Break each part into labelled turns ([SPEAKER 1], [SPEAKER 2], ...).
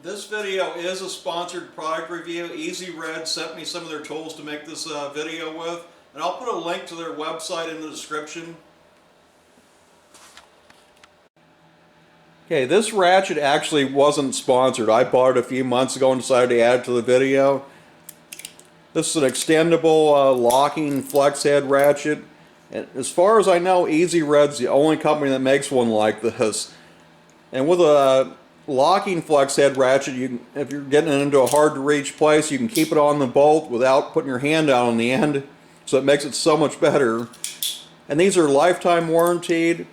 [SPEAKER 1] This video is a sponsored product review. EZRED sent me some of their tools to make this video with, and I'll put a link to their website in the description. Okay, this ratchet actually wasn't sponsored. I bought it a few months ago and decided to add it to the video. This is an extendable locking flex head ratchet. And as far as I know, EZRED's the only company that makes one like this. And with a locking flex head ratchet, if you're getting it into a hard to reach place, you can keep it on the bolt without putting your hand out on the end, so it makes it so much better. And these are lifetime warranted,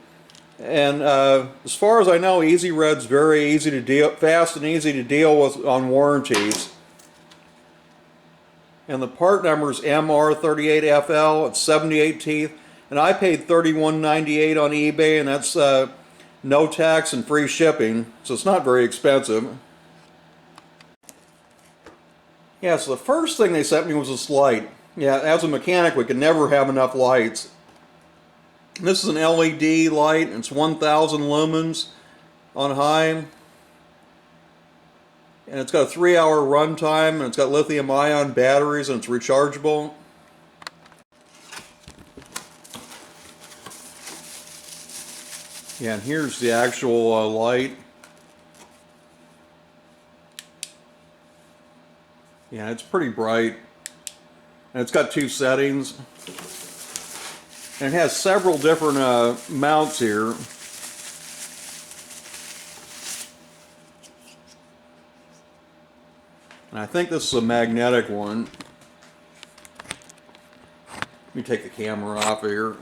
[SPEAKER 1] and as far as I know, EZRED's very easy to deal, fast and easy to deal with on warranties. And the part number is MR38FL. It's 78 teeth, and I paid $31.98 on eBay, and that's no tax and free shipping, so it's not very expensive. Yeah, so the first thing they sent me was this light. Yeah, as a mechanic, we can never have enough lights. This is an LED light, and it's 1,000 lumens on high. And it's got a 3-hour runtime, and it's got lithium-ion batteries, and it's rechargeable. Yeah, and here's the actual light. Yeah, it's pretty bright. And it's got 2 settings. And it has several different mounts here. And I think this is a magnetic one. Let me take the camera off here.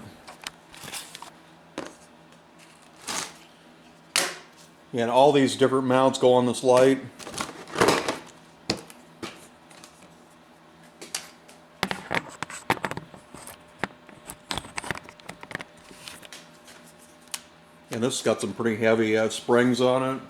[SPEAKER 1] Yeah, and all these different mounts go on this light. And this has got some pretty heavy springs on it.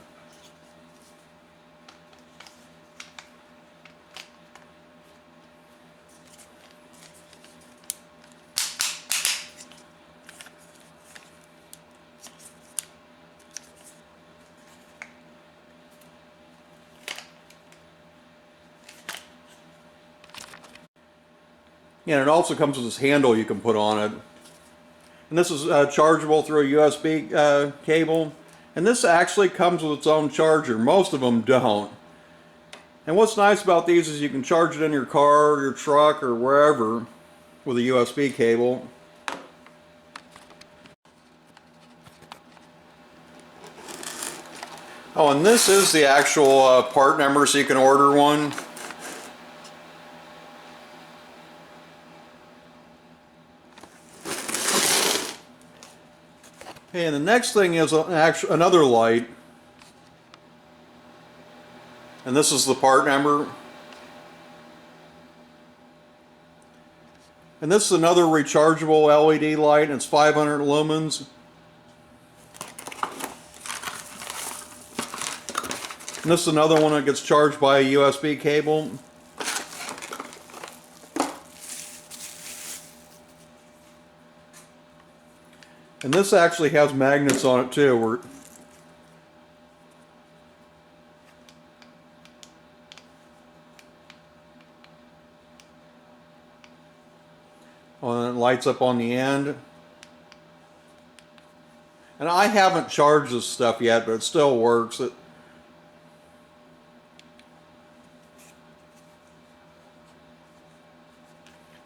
[SPEAKER 1] And it also comes with this handle you can put on it. And this is chargeable through a USB cable. And this actually comes with its own charger. Most of them don't. And what's nice about these is you can charge it in your car, or your truck, or wherever with a USB cable. Oh, and this is the actual part number, so you can order one. And the next thing is another light, and this is the part number. And this is another rechargeable LED light, and it's 500 lumens. And this is another one that gets charged by a USB cable. And this actually has magnets on it too. And it lights up on the end. And I haven't charged this stuff yet, but it still works. And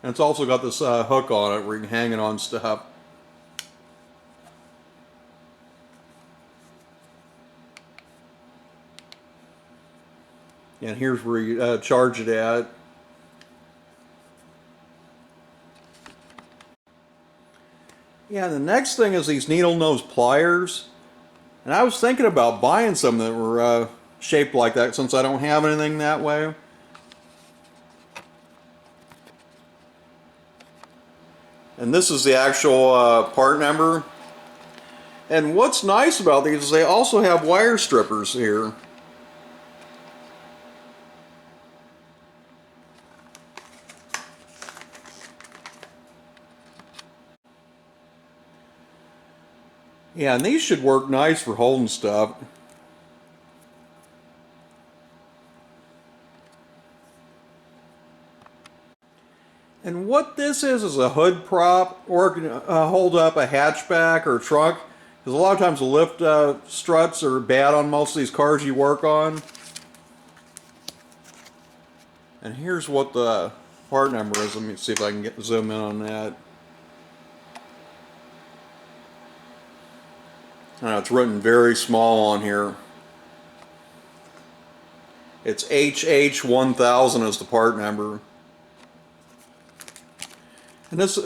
[SPEAKER 1] it's also got this hook on it where you can hang it on stuff. And here's where you charge it at. Yeah, the next thing is these Needlenose Pliers. And I was thinking about buying some that were shaped like that, since I don't have anything that way. And this is the actual part number. And what's nice about these is they also have wire strippers here. Yeah, and these should work nice for holding stuff. what this is a hood prop, or it can hold up a hatchback or a trunk. Because a lot of times the lift struts are bad on most of these cars you work on. And here's what the part number is. Let me see if I can zoom in on that. It's written very small on here. It's HH1000 is the part number. And this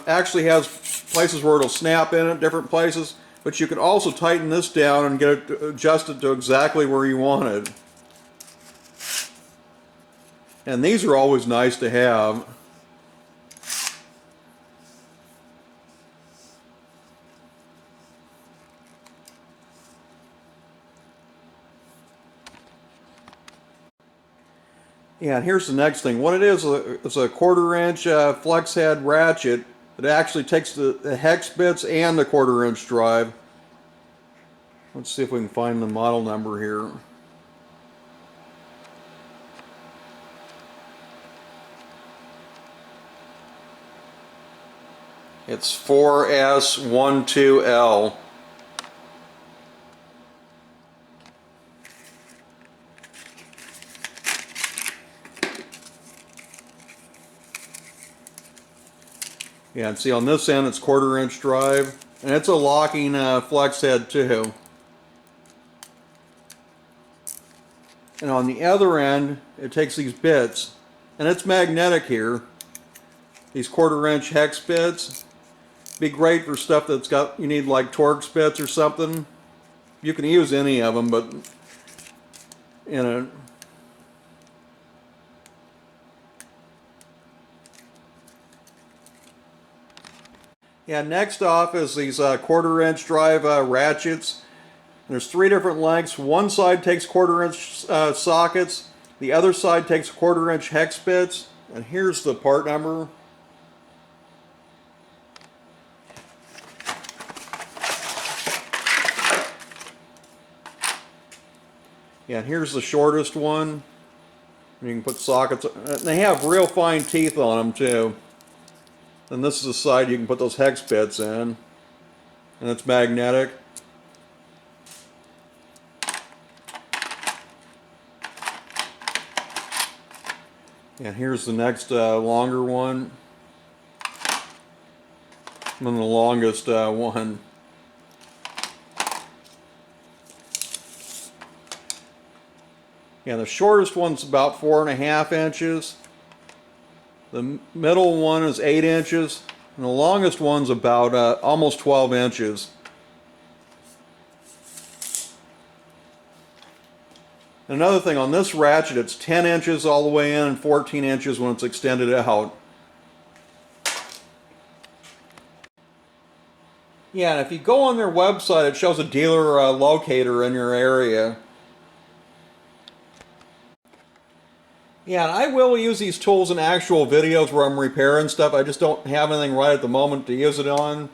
[SPEAKER 1] actually has places where it'll snap in at different places, but you can also tighten this down and get it adjusted to exactly where you want it. And these are always nice to have. Yeah, and here's the next thing. What it is a 1/4-inch flex head ratchet that actually takes the hex bits and the 1/4-inch drive. Let's see if we can find the model number here. It's 4S12L. Yeah, and see on this end it's 1/4-inch drive, and it's a locking flex head too. And on the other end, it takes these bits, and it's magnetic here. These 1/4-inch hex bits. Be great for stuff that's got, you need like Torx bits or something. You can use any of them, but you know. Yeah, next off is these 1/4-inch drive ratchets. There's 3 different lengths. One side takes 1/4-inch sockets. The other side takes 1/4-inch hex bits. And here's the part number. Yeah, and here's the shortest one. You can put sockets. They have real fine teeth on them too. And this is the side you can put those hex bits in. And it's magnetic. And here's the next longer one. And then the longest one. Yeah, the shortest one's about 4.5 inches. The middle one is 8 inches. And the longest one's about almost 12 inches. Another thing, on this ratchet, it's 10 inches all the way in and 14 inches when it's extended out. Yeah, and if you go on their website, it shows a dealer locator in your area. Yeah, and I will use these tools in actual videos where I'm repairing stuff. I just don't have anything right at the moment to use it on.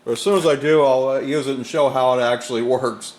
[SPEAKER 1] But as soon as I do, I'll use it and show how it actually works.